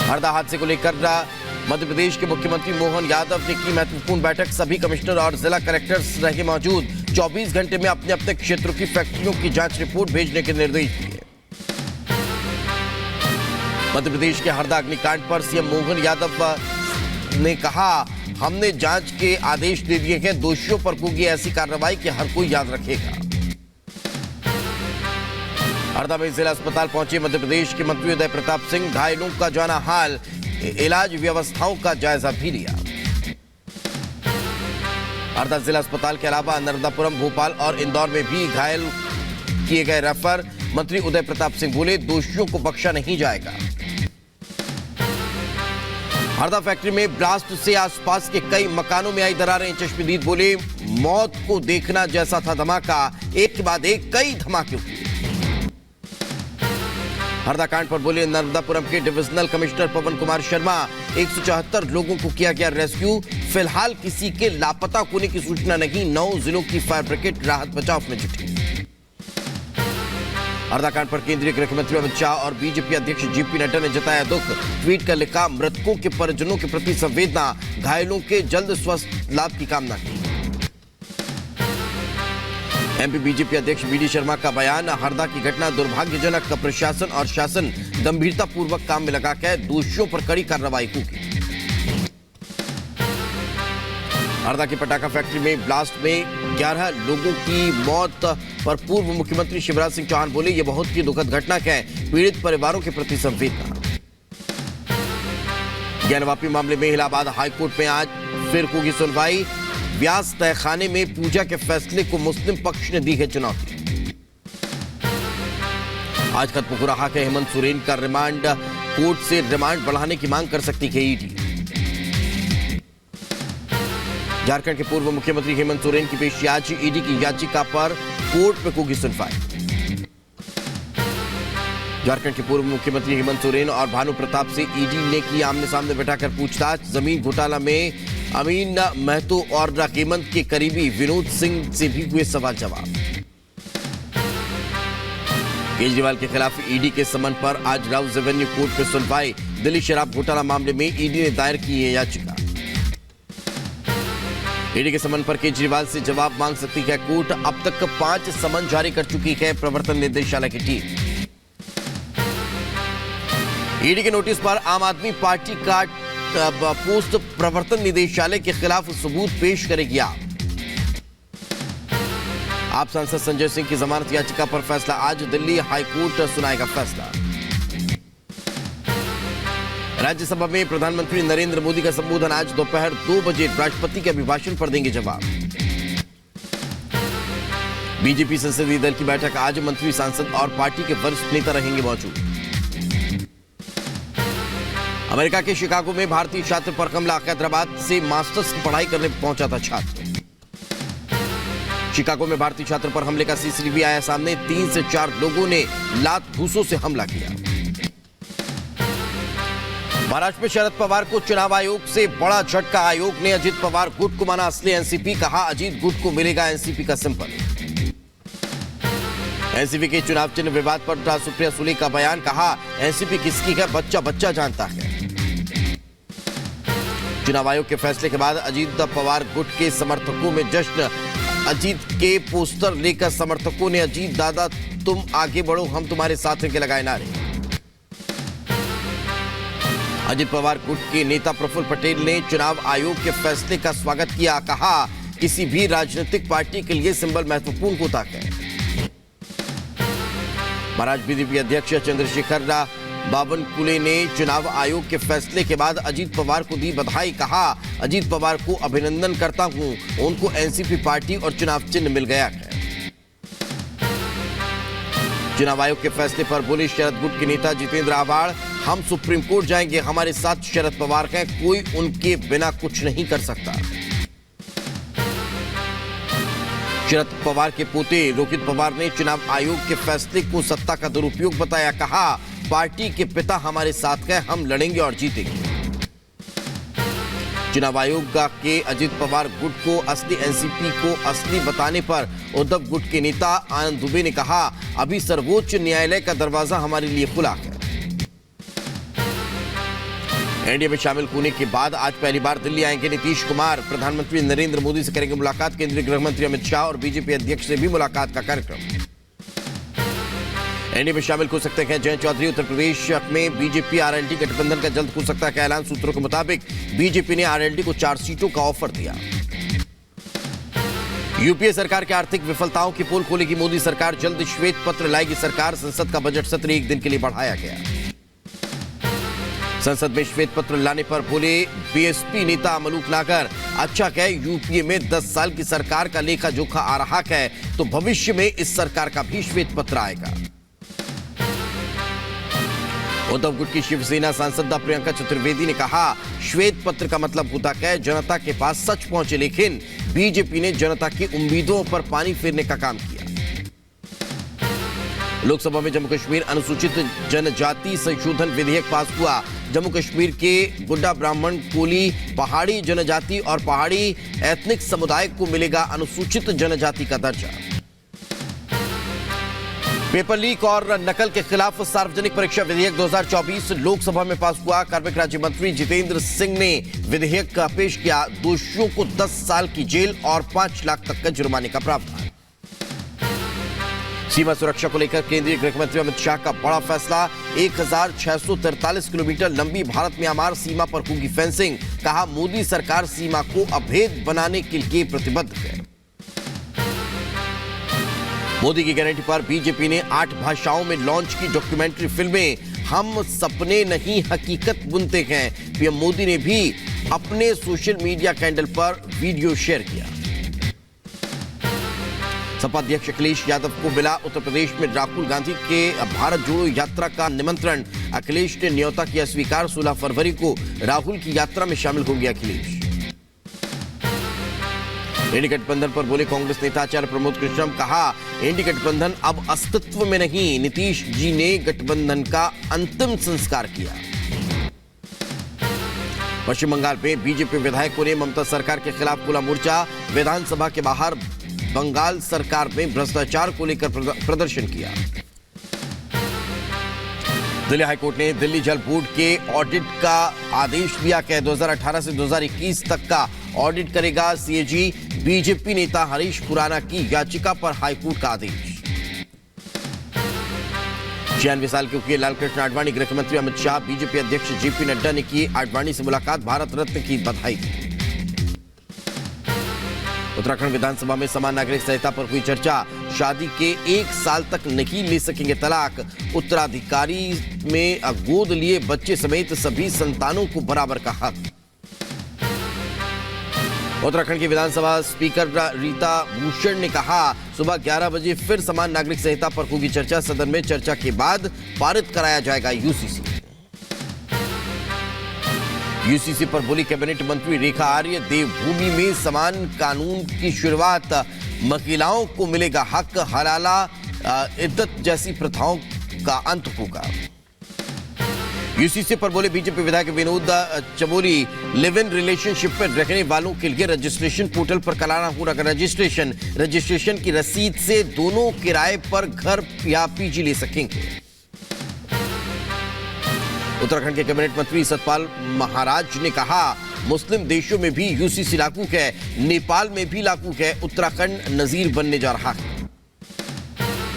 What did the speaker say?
हरदा हादसे को लेकर मध्य प्रदेश के मुख्यमंत्री मोहन यादव ने की महत्वपूर्ण बैठक। सभी कमिश्नर और जिला कलेक्टर्स रहे मौजूद। 24 घंटे में अपने अपने क्षेत्रों की फैक्ट्रियों की जांच रिपोर्ट भेजने के निर्देश दिए। मध्य प्रदेश के हरदा अग्निकांड पर सीएम मोहन यादव ने कहा, हमने जांच के आदेश दे दिए हैं, दोषियों पर होगी ऐसी कार्रवाई कि हर कोई याद रखेगा। हरदा में जिला अस्पताल पहुंचे मध्य प्रदेश के मंत्री उदय प्रताप सिंह। घायलों का जाना हाल, इलाज व्यवस्थाओं का जायजा भी लिया। हरदा जिला अस्पताल के अलावा नर्मदापुरम, भोपाल और इंदौर में भी घायल किए गए रेफर। मंत्री उदय प्रताप सिंह बोले, दोषियों को बख्शा नहीं जाएगा। हरदा फैक्ट्री में ब्लास्ट से आसपास के कई मकानों में आई दरारें। चश्मदीद बोले, मौत को देखना जैसा था धमाका, एक के बाद एक कई धमाके हुए। हरदा कांड पर बोले नर्मदापुरम के डिविजनल कमिश्नर पवन कुमार शर्मा। 174 लोगों को किया गया रेस्क्यू। फिलहाल किसी के लापता होने की सूचना नहीं। 9 जिलों की फायर ब्रिगेड राहत बचाव में जुटी। हरदा कांड पर केंद्रीय गृह मंत्री अमित शाह और बीजेपी अध्यक्ष जेपी नड्डा ने जताया दुख। ट्वीट कर लिखा, मृतकों के परिजनों के प्रति संवेदना, घायलों के जल्द स्वस्थ लाभ की कामना की। एमपी बीजेपी अध्यक्ष बीडी शर्मा का बयान, हरदा की घटना दुर्भाग्यजनक। प्रशासन और शासन गंभीरता पूर्वक काम में लगाकर दोषियों पर कड़ी कार्रवाई होगी। हरदा की पटाखा फैक्ट्री में ब्लास्ट में 11 लोगों की मौत पर पूर्व मुख्यमंत्री शिवराज सिंह चौहान बोले, यह बहुत ही दुखद घटना है, पीड़ित परिवारों के प्रति संवेदना। ज्ञानवापी मामले में इलाहाबाद हाईकोर्ट में आज फिर होगी सुनवाई। व्यास तहखाने में पूजा के फैसले को मुस्लिम पक्ष ने दी है चुनौती। आज खत्म हो रहा है हेमंत सोरेन का रिमांड। कोर्ट से रिमांड बढ़ाने की मांग कर सकती है ईडी। झारखंड के पूर्व मुख्यमंत्री हेमंत सोरेन की पेशी आज। ईडी की याचिका पर कोर्ट में होगी सुनवाई। झारखंड के पूर्व मुख्यमंत्री हेमंत सोरेन और भानु प्रताप से ईडी ने की आमने सामने बैठाकर पूछताछ। जमीन घोटाला में अमीन महतो और हेमंत के करीबी विनोद सिंह से भी हुए सवाल जवाब। केजरीवाल के खिलाफ ईडी के समन पर आज राउज एवेन्यू कोर्ट में सुनवाई। दिल्ली शराब घोटाला मामले में ईडी ने दायर की है याचिका। ईडी के समन पर केजरीवाल से जवाब मांग सकती है कोर्ट। अब तक 5 समन जारी कर चुकी है प्रवर्तन निदेशालय की टीम। ईडी के नोटिस पर आम आदमी पार्टी का पोस्ट प्रवर्तन निदेशालय के खिलाफ सबूत पेश करेगी। आप सांसद संजय सिंह की जमानत याचिका पर फैसला आज। दिल्ली हाईकोर्ट सुनाएगा फैसला। राज्यसभा में प्रधानमंत्री नरेंद्र मोदी का संबोधन आज दोपहर 2 बजे। राष्ट्रपति के अभिभाषण पर देंगे जवाब। बीजेपी संसदीय दल की बैठक आज। मंत्री, सांसद और पार्टी के वरिष्ठ नेता रहेंगे मौजूद। अमेरिका के शिकागो में भारतीय छात्र पर हमला। हैदराबाद से मास्टर्स की पढ़ाई करने पहुंचा था छात्र। शिकागो में भारतीय छात्र पर हमले का सीसीटीवी आया सामने। 3 से 4 लोगों ने लात घूंसों से हमला किया। महाराष्ट्र में शरद पवार को चुनाव आयोग से बड़ा झटका। आयोग ने अजीत पवार गुट को माना असली एनसीपी। कहा, अजीत गुट को मिलेगा एनसीपी का सिंबल। एनसीपी के चुनाव चिन्ह विवाद पर सुप्रिया सुले का बयान। कहा, एनसीपी किसकी है बच्चा बच्चा जानता है। चुनाव आयोग के फैसले के बाद अजीत पवार गुट के समर्थकों में जश्न। अजीत के पोस्टर लेकर समर्थकों ने अजीत दादा तुम आगे बढ़ो, हम तुम्हारे साथ के लगाए नारे। अजीत पवार गुट के नेता प्रफुल्ल पटेल ने चुनाव आयोग के फैसले का स्वागत किया। कहा, किसी भी राजनीतिक पार्टी के लिए सिंबल महत्वपूर्ण होता है। महाराष्ट्र बीजेपी अध्यक्ष चंद्रशेखर बावनकुले ने चुनाव आयोग के फैसले के बाद अजीत पवार को दी बधाई। कहा, अजीत पवार को अभिनंदन करता हूं, उनको एनसीपी पार्टी और चुनाव चिन्ह मिल गया है। चुनाव आयोग के फैसले पर बोले शरद गुट के नेता जितेंद्र आव्हाड, हम सुप्रीम कोर्ट जाएंगे, हमारे साथ शरद पवार हैं, कोई उनके बिना कुछ नहीं कर सकता। शरद पवार के पोते रोहित पवार ने चुनाव आयोग के फैसले को सत्ता का दुरुपयोग बताया। कहा, पार्टी के पिता हमारे साथ हैं, हम लड़ेंगे और जीतेंगे। चुनाव आयोग के अजीत पवार गुट को असली एनसीपी को असली बताने पर उद्धव गुट के नेता आनंद दुबे ने कहा, अभी सर्वोच्च न्यायालय का दरवाजा हमारे लिए खुला है। एनडीए में शामिल होने के बाद आज पहली बार दिल्ली आएंगे नीतीश कुमार। प्रधानमंत्री नरेंद्र मोदी से करेंगे मुलाकात। केंद्रीय गृह मंत्री अमित शाह और बीजेपी अध्यक्ष से भी मुलाकात का कार्यक्रम। एनडीए में शामिल हो सकते हैं जयंत चौधरी। उत्तर प्रदेश में बीजेपी आरएलडी गठबंधन का जल्द हो सकता है ऐलान। सूत्रों के मुताबिक बीजेपी ने आरएलडी को 4 सीटों का ऑफर दिया। यूपीए सरकार की आर्थिक विफलताओं की पोल खोलेगी मोदी सरकार। जल्द श्वेत पत्र लाएगी सरकार। संसद का बजट सत्र 1 दिन के लिए बढ़ाया गया। संसद में श्वेत पत्र लाने पर बोले बीएसपी नेता मलूक नागर, अच्छा है यूपीए में 10 साल की सरकार का लेखा जोखा आ रहा है तो भविष्य में इस सरकार का भी श्वेत पत्र आएगा। उद्धव गुट की शिवसेना सांसद प्रियंका चतुर्वेदी ने कहा, श्वेत पत्र का मतलब होता है जनता के पास सच पहुंचे, लेकिन बीजेपी ने जनता की उम्मीदों पर पानी फेरने का काम किया। लोकसभा में जम्मू कश्मीर अनुसूचित जनजाति संशोधन विधेयक पास हुआ। जम्मू कश्मीर के गुड्डा, ब्राह्मण, कोली, पहाड़ी जनजाति और पहाड़ी एथनिक समुदाय को मिलेगा अनुसूचित जनजाति का दर्जा। पेपर लीक और नकल के खिलाफ सार्वजनिक परीक्षा विधेयक 2024 लोकसभा में पास हुआ। कार्मिक राज्य मंत्री जितेंद्र सिंह ने विधेयक पेश किया। दोषियों को 10 साल की जेल और 5 लाख तक का जुर्माने का प्रावधान। सीमा सुरक्षा को लेकर केंद्रीय गृह मंत्री अमित शाह का बड़ा फैसला। 1643 किलोमीटर लंबी भारत म्यांमार सीमा पर होगी फेंसिंग। कहा, मोदी सरकार सीमा को अभेद बनाने के लिए प्रतिबद्ध है। मोदी की गारंटी पर बीजेपी ने 8 भाषाओं में लॉन्च की डॉक्यूमेंट्री फिल्में। हम सपने नहीं हकीकत बुनते हैं। पीएम मोदी ने भी अपने सोशल मीडिया हैंडल पर वीडियो शेयर किया। सपा अध्यक्ष अखिलेश यादव को मिला उत्तर प्रदेश में राहुल गांधी के भारत जोड़ो यात्रा का निमंत्रण। अखिलेश ने न्योता किया स्वीकार। 16 फरवरी को राहुल की यात्रा में शामिल होंगे अखिलेश। एनडीए गठबंधन पर बोले कांग्रेस नेता आचार्य प्रमोद कृष्णम। कहा, एनडीए गठबंधन अब अस्तित्व में नहीं। नीतीश जी ने गठबंधन का अंतिम संस्कार किया। पश्चिम बंगाल में बीजेपी विधायकों ने ममता सरकार के खिलाफ खुला मोर्चा। विधानसभा के बाहर बंगाल सरकार में भ्रष्टाचार को लेकर प्रदर्शन किया। दिल्ली हाईकोर्ट ने दिल्ली जल बोर्ड के ऑडिट का आदेश दिया कि 2018 से 2021 तक का ऑडिट करेगा सीएजी। बीजेपी नेता हरीश खुराना की याचिका पर हाईकोर्ट का आदेश। 96 साल के वकील लालकृष्ण आडवाणी, गृह मंत्री अमित शाह, बीजेपी अध्यक्ष जेपी नड्डा ने की आडवाणी से मुलाकात। भारत रत्न की बधाई दी। उत्तराखंड विधानसभा में समान नागरिक संहिता पर हुई चर्चा। शादी के 1 साल तक नहीं ले सकेंगे तलाक। उत्तराधिकारी में गोद लिए बच्चे समेत सभी संतानों को बराबर का हक। उत्तराखंड की विधानसभा स्पीकर रीता भूषण ने कहा, सुबह 11 बजे फिर समान नागरिक संहिता पर होगी चर्चा। सदन में चर्चा के बाद पारित कराया जाएगा यूसीसी। यूसीसी पर बोली कैबिनेट मंत्री रेखा आर्य, देवभूमि में समान कानून की शुरुआत। महिलाओं को मिलेगा हक। हलाला इद्दत जैसी प्रथाओं का अंत होगा। यूसीसी पर बोले बीजेपी विधायक Vinod Chamoli, live in relationship में रहने वालों के लिए रजिस्ट्रेशन पोर्टल पर कराना होगा रजिस्ट्रेशन की रसीद से दोनों किराए पर घर या पीजी ले सकेंगे। उत्तराखंड के कैबिनेट मंत्री सतपाल महाराज ने कहा, मुस्लिम देशों में भी यूसीसी लागू है, नेपाल में भी लागू है। उत्तराखंड नजीर बनने जा रहा है।